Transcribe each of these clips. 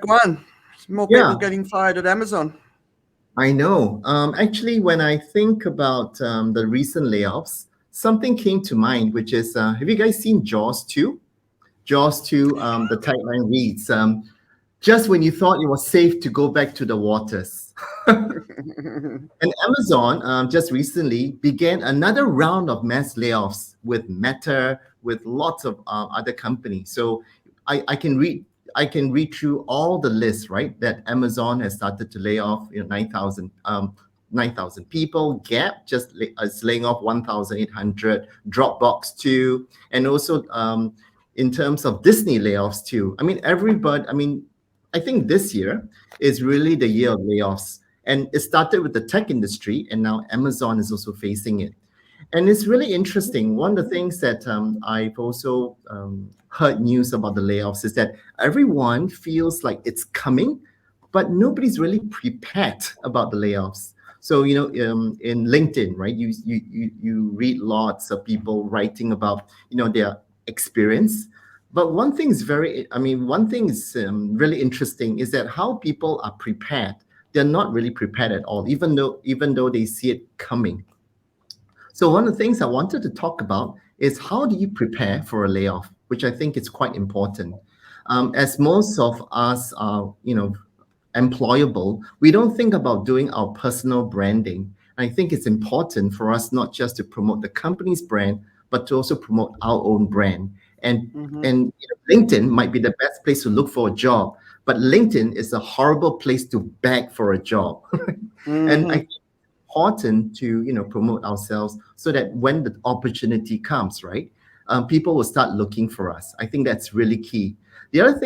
Guan, more people Yeah, getting fired at Amazon. I know. Actually, when I think about the recent layoffs, something came to mind, which is have you guys seen Jaws 2? Jaws 2, the tagline reads, just when you thought it was safe to go back to the waters. And Amazon just recently began another round of mass layoffs with Meta, with lots of other companies. So I can read through all the lists, right? That Amazon has started to lay off, 9,000 people. Gap is laying off 1,800. Dropbox too, and also in terms of Disney layoffs too. I mean, everybody. I mean, I think this year is really the year of layoffs. And it started with the tech industry, and now Amazon is also facing it. And it's really interesting. One of the things that I've also heard news about the layoffs is that everyone feels like it's coming, but nobody's really prepared about the layoffs. So in LinkedIn, right? You read lots of people writing about their experience. But one thing is really interesting is that how people are prepared. They're not really prepared at all, even though they see it coming. So one of the things I wanted to talk about is how do you prepare for a layoff, which I think is quite important. As most of us are, employable, we don't think about doing our personal branding. And I think it's important for us not just to promote the company's brand, but to also promote our own brand. And Hmm. and LinkedIn might be the best place to look for a job, but LinkedIn is a horrible place to beg for a job. And I Hmm. important to promote ourselves so that when the opportunity comes, right, people will start looking for us. I think that's really key. The other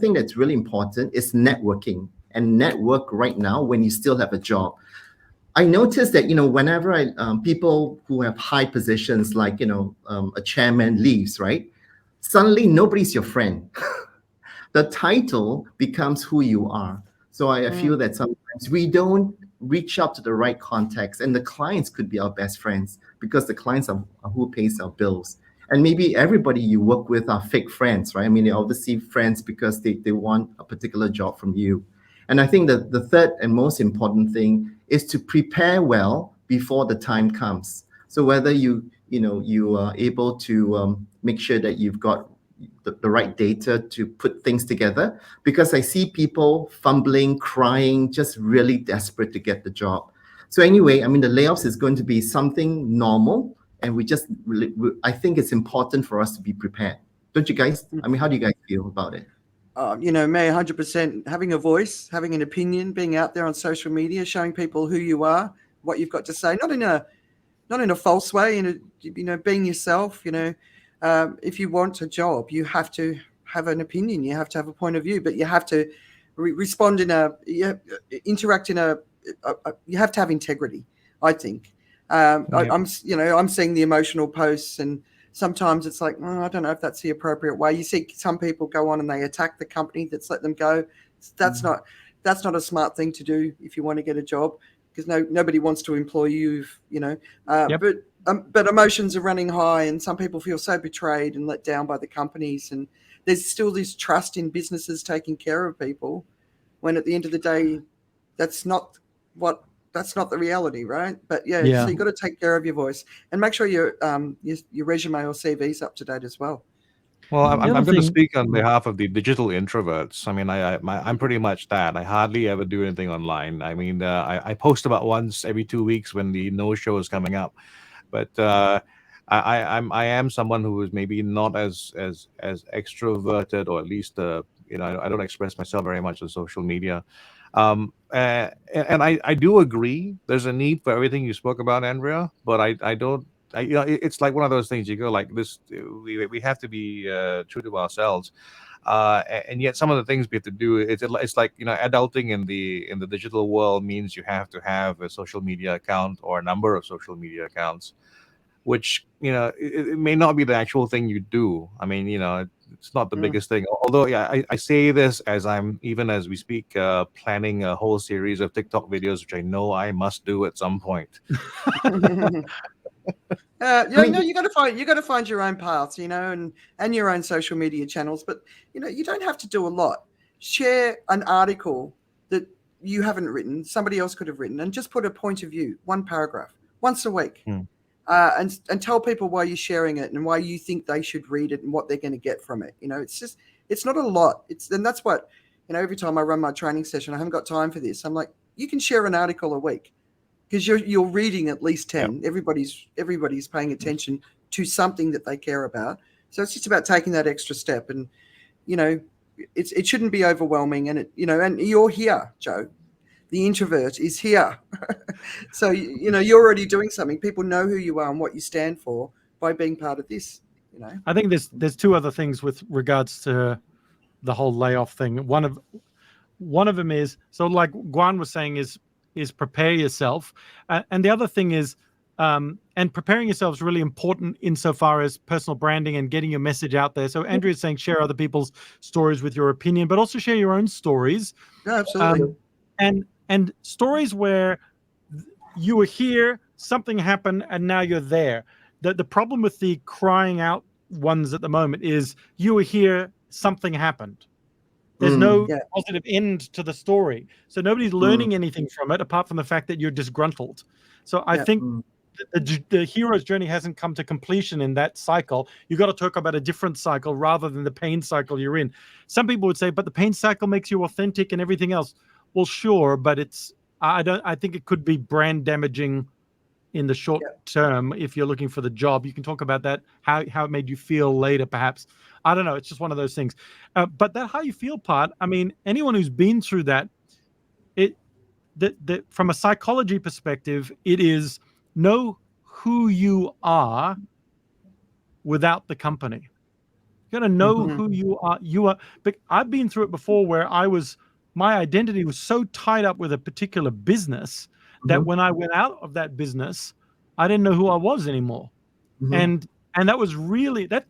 thing that's really important is networking, and network right now when you still have a job. I noticed that whenever people who have high positions like a chairman leaves, right, suddenly nobody's your friend. The title becomes who you are. So I feel Mm. that sometimes we don't reach out to the right context, and the clients could be our best friends because the clients are who pays our bills. And maybe everybody you work with are fake friends, right? I mean, they're obviously friends because they want a particular job from you. And I think that the third and most important thing is to prepare well before the time comes. So whether you are able to make sure that you've got the right data to put things together, because I see people fumbling, crying, just really desperate to get the job. So anyway, I mean, the layoffs is going to be something normal, and I think it's important for us to be prepared. Don't you guys? I mean, how do you guys feel about it? Me, 100% having a voice, having an opinion, being out there on social media, showing people who you are, what you've got to say, not in a false way, being yourself. If you want a job, you have to have an opinion, you have to have a point of view, but you have to respond interact you have to have integrity, I think. Yeah. I'm seeing the emotional posts, and sometimes it's like, oh, I don't know if that's the appropriate way. You see some people go on and they attack the company that's let them go. That's not that's not a smart thing to do if you want to get a job, because nobody wants to employ you. Yep. But emotions are running high, and some people feel so betrayed and let down by the companies. And there's still this trust in businesses taking care of people, when at the end of the day, that's not what that's not the reality, right? But yeah, so Yeah. you got to take care of your voice and make sure your resume or CV is up to date as well. Well, Mm. I'm the other I'm going to thing. speak on behalf of the digital introverts. I mean, I'm pretty much that. I hardly ever do anything online. I mean, I post about once every 2 weeks when the no show is coming up. But I am someone who is maybe not as extroverted, or at least I don't express myself very much on social media. And I do agree. There's a need for everything you spoke about, Andrea. But I don't. It's like one of those things. You go like this. We have to be true to ourselves. And yet some of the things we have to do, it's like adulting in the digital world means you have to have a social media account or a number of social media accounts, which it may not be the actual thing you do. I mean, it's not the Mm. biggest thing. Although, yeah, I say this as I'm, even as we speak, planning a whole series of TikTok videos, which I know I must do at some point. I mean, You got to find your own paths, and your own social media channels. But you don't have to do a lot. share an article that you haven't written, somebody else could have written, and just put a point of view, one paragraph, once a week. And tell people why you're sharing it and why you think they should read it and what they're going to get from it. It's not a lot. And that's what, every time I run my training session, I haven't got time for this. I'm like, you can share an article a week because you're reading at least 10. Yep. Everybody's paying attention to something that they care about. So it's just about taking that extra step, and it shouldn't be overwhelming. And and you're here, Joe. The introvert is here. So, you're already doing something. People know who you are and what you stand for by being part of this, I think there's two other things with regards to the whole layoff thing. One of them is, so like Guan was saying, is prepare yourself. And the other thing is, and preparing yourself is really important insofar as personal branding and getting your message out there. So Andrea's saying share other people's stories with your opinion, but also share your own stories. Yeah, absolutely. And stories where you were here, something happened, and now you're there. The problem with the crying out ones at the moment is you were here, something happened. There's no positive end to the story. So nobody's learning anything from it apart from the fact that you're disgruntled. So I think the hero's journey hasn't come to completion in that cycle. You got to talk about a different cycle rather than the pain cycle you're in. Some people would say, but the pain cycle makes you authentic and everything else. Well, sure, but I think it could be brand damaging in the short term if you're looking for the job. You can talk about that, how it made you feel later, perhaps. I don't know. It's just one of those things. But that how you feel part, I mean, anyone who's been through that, from a psychology perspective, it is know who you are without the company. You got to know who you are. But I've been through it before where my identity was so tied up with a particular business that when I went out of that business, I didn't know who I was anymore. And that was really, I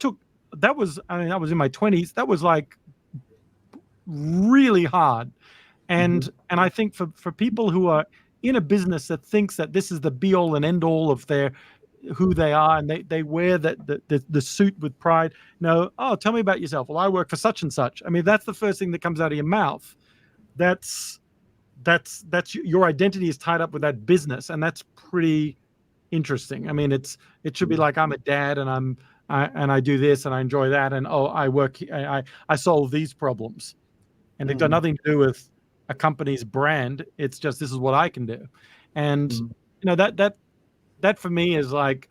was in my 20s. That was like really hard. And I think for people who are in a business that thinks that this is the be all and end all of who they are, and they wear the suit with pride. No, tell me about yourself. Well, I work for such and such. I mean, that's the first thing that comes out of your mouth. That's your identity is tied up with that business, and that's pretty interesting. I mean, it should be like I'm a dad, and I do this, and I enjoy that, and I solve these problems, and they've got nothing to do with a company's brand. It's just this is what I can do, and that for me is like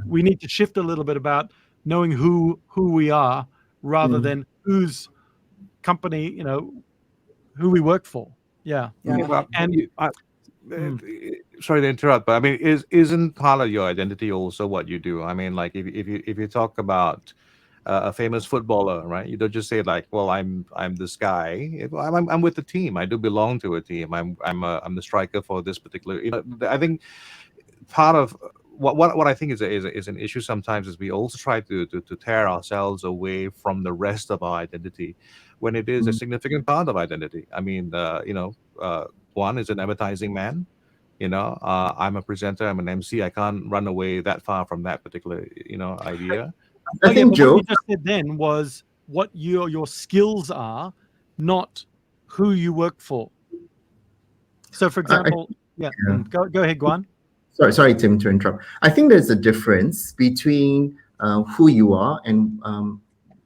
we need to shift a little bit about knowing who we are rather than whose company who we work for. Yeah. And sorry to interrupt, but I mean, isn't part of your identity also what you do? I mean, like if you talk about a famous footballer, right? You don't just say like, well, I'm this guy. I'm with the team. I do belong to a team. I'm the striker for this particular. I think part of what I think is an issue sometimes is we also try to tear ourselves away from the rest of our identity when it is a significant part of identity. I mean, Guan is an advertising man. I'm a presenter. I'm an MC. I can't run away that far from that particular idea. I think Joe, what you just said then was what your skills are, not who you work for. So, for example, go ahead, Guan. Sorry, Tim, to interrupt. I think there's a difference between who you are and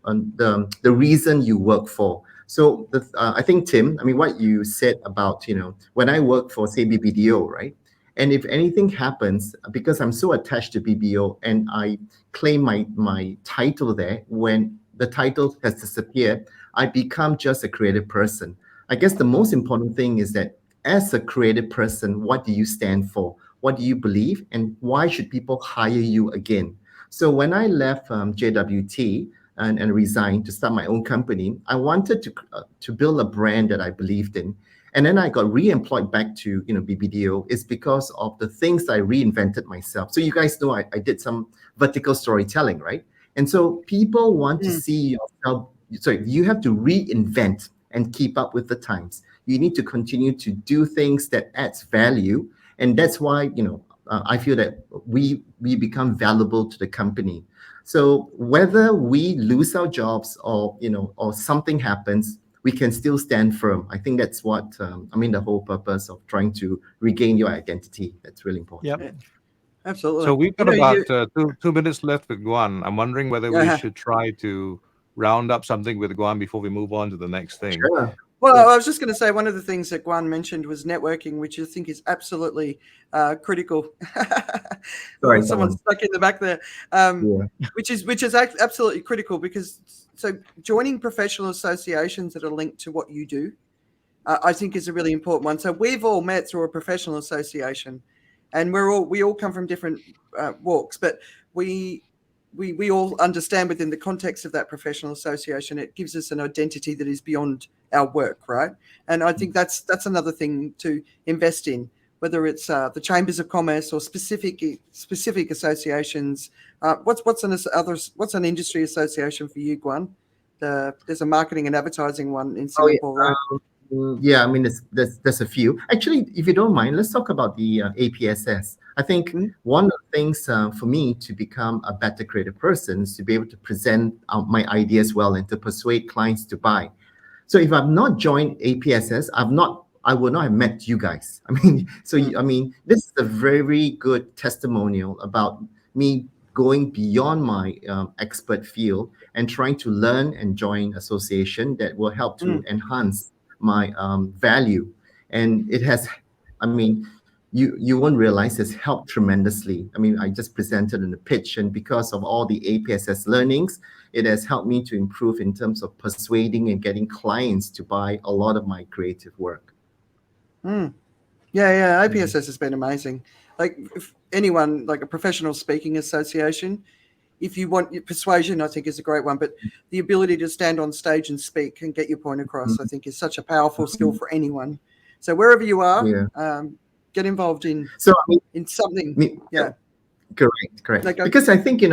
the reason you work for. So I think, Tim, I mean, what you said about, when I work for, say, BBDO, right? And if anything happens, because I'm so attached to BBO and I claim my title there, when the title has disappeared, I become just a creative person. I guess the most important thing is that as a creative person, what do you stand for? What do you believe? And why should people hire you again? So when I left JWT and resigned to start my own company, I wanted to build a brand that I believed in. And then I got re-employed back to BBDO. It's because of the things I reinvented myself. So you guys know I did some vertical storytelling, right? And so people want to see yourself. So you have to reinvent and keep up with the times. You need to continue to do things that adds value. And that's why, I feel that we become valuable to the company. So whether we lose our jobs or something happens, we can still stand firm. I think that's what the whole purpose of trying to regain your identity. That's really important. Yep. Absolutely. So we've got You know, about 2 minutes left with Guan. I'm wondering whether we should try to round up something with Guan before we move on to the next thing. Sure. Well, I was just going to say one of the things that Guan mentioned was networking, which I think is absolutely critical. Sorry, someone's stuck in the back there. Which is absolutely critical, because joining professional associations that are linked to what you do, I think is a really important one. So we've all met through a professional association, and we all come from different walks, but we all understand within the context of that professional association, it gives us an identity that is beyond our work, right? And I think that's another thing to invest in, whether it's the chambers of commerce or specific associations. What's an industry association for you, Guan? There's a marketing and advertising one in Singapore, right? Yeah, I mean, there's a few. Actually, if you don't mind, let's talk about the APSS. I think one of the things for me to become a better creative person is to be able to present my ideas well and to persuade clients to buy. So if I've not joined APSS, I would not have met you guys. I mean, this is a very good testimonial about me going beyond my expert field and trying to learn and join association that will help to enhance my value. And it has, you won't realize it's helped tremendously. I mean, I just presented in the pitch, and because of all the APSS learnings, it has helped me to improve in terms of persuading and getting clients to buy a lot of my creative work. Yeah, APSS has been amazing. Like, if anyone, like a professional speaking association, if you want persuasion, I think is a great one. But the ability to stand on stage and speak and get your point across, I think, is such a powerful skill for anyone. So wherever you are, get involved in something. Correct. Like, because I think,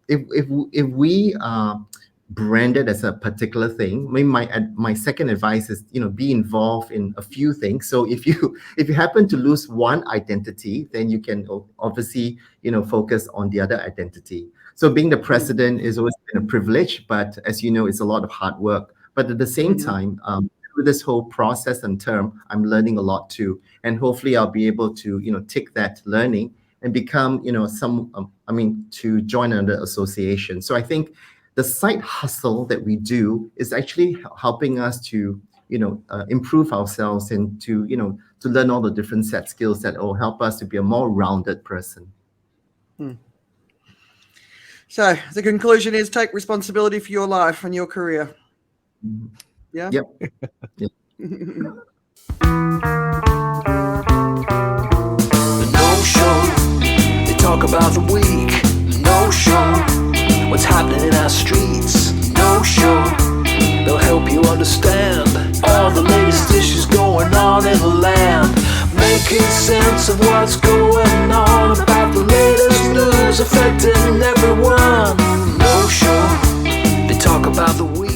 if we are branded as a particular thing, maybe my second advice is, be involved in a few things. So if you happen to lose one identity, then you can obviously focus on the other identity. So being the president is always been a privilege, but as you know, it's a lot of hard work. But at the same time, through this whole process and term, I'm learning a lot too, and hopefully I'll be able to take that learning and become to join another association. So I think the side hustle that we do is actually helping us to improve ourselves and to learn all the different set skills that will help us to be a more rounded person. So the conclusion is, take responsibility for your life and your career. Yeah. Yep. The no-show, they talk about the week. No-show, what's happening in our streets. No-show, they'll help you understand all the latest issues going on in the land, making sense of what's going on, about the latest news affecting everyone. No-show, they talk about the week.